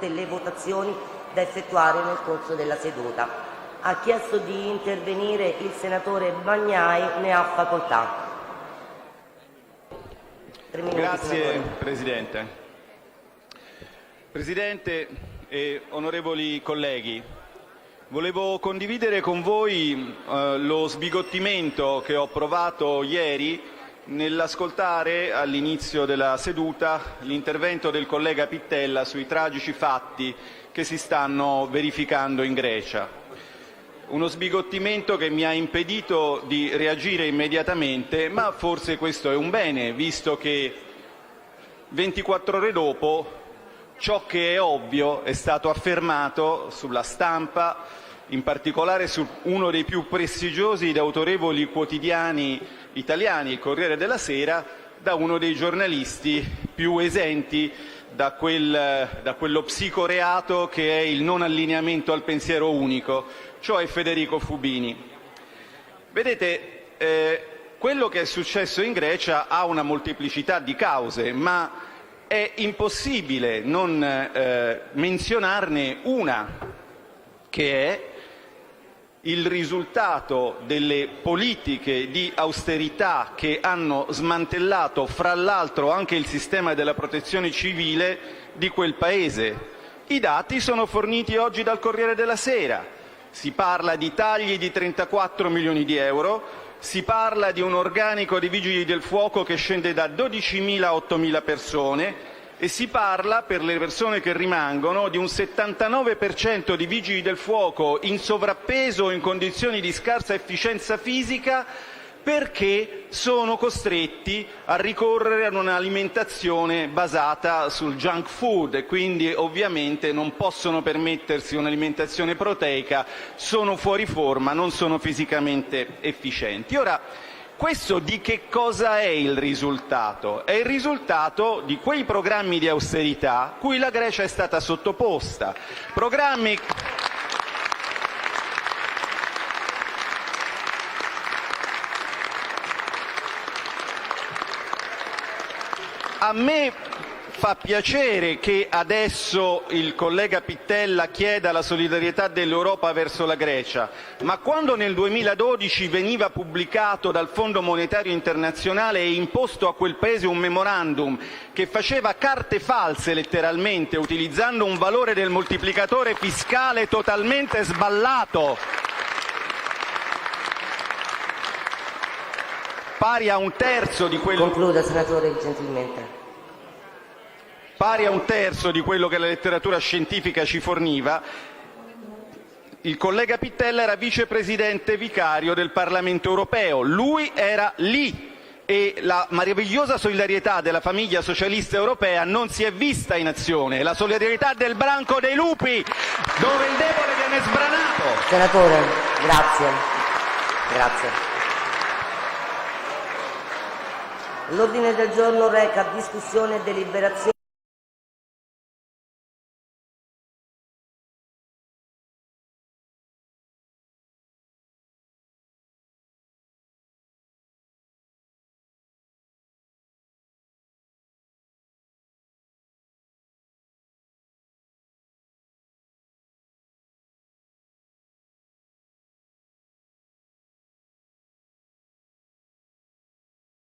tutte le votazioni da effettuare nel corso della seduta. Ha chiesto di intervenire il senatore Bagnai, ne ha facoltà. 3 minuti, Grazie senatore. Presidente. Presidente e onorevoli colleghi, volevo condividere con voi lo sbigottimento che ho provato ieri nell'ascoltare all'inizio della seduta l'intervento del collega Pittella sui tragici fatti che si stanno verificando in Grecia. Uno sbigottimento che mi ha impedito di reagire immediatamente, ma forse questo è un bene, visto che 24 ore dopo ciò che è ovvio è stato affermato sulla stampa, in particolare su uno dei più prestigiosi ed autorevoli quotidiani italiani, il Corriere della Sera, da uno dei giornalisti più esenti da quello psicoreato che è il non allineamento al pensiero unico, cioè Federico Fubini. Vedete, quello che è successo in Grecia ha una molteplicità di cause, ma è impossibile non menzionarne una, che è il risultato delle politiche di austerità che hanno smantellato, fra l'altro, anche il sistema della protezione civile di quel Paese. I dati sono forniti oggi dal Corriere della Sera. Si parla di tagli di 34 milioni di euro, si parla di un organico di Vigili del Fuoco che scende da 12.000 a 8.000 persone e si parla, per le persone che rimangono, di un 79% di Vigili del Fuoco in sovrappeso o in condizioni di scarsa efficienza fisica perché sono costretti a ricorrere ad un'alimentazione basata sul junk food e quindi ovviamente non possono permettersi un'alimentazione proteica, sono fuori forma, non sono fisicamente efficienti. Ora, questo di che cosa è il risultato? È il risultato di quei programmi di austerità cui la Grecia è stata sottoposta. Programmi A me fa piacere che adesso il collega Pittella chieda la solidarietà dell'Europa verso la Grecia, ma quando nel 2012 veniva pubblicato dal Fondo Monetario Internazionale e imposto a quel Paese un memorandum che faceva carte false letteralmente, utilizzando un valore del moltiplicatore fiscale totalmente sballato, pari a un terzo di quello... Concluda, senatore, gentilmente. Pari a un terzo di quello che la letteratura scientifica ci forniva, il collega Pittella era vicepresidente vicario del Parlamento europeo. Lui era lì e la meravigliosa solidarietà della famiglia socialista europea non si è vista in azione. La solidarietà del branco dei lupi, dove il debole viene sbranato. Senatore, grazie. Grazie. L'ordine del giorno reca discussione e deliberazione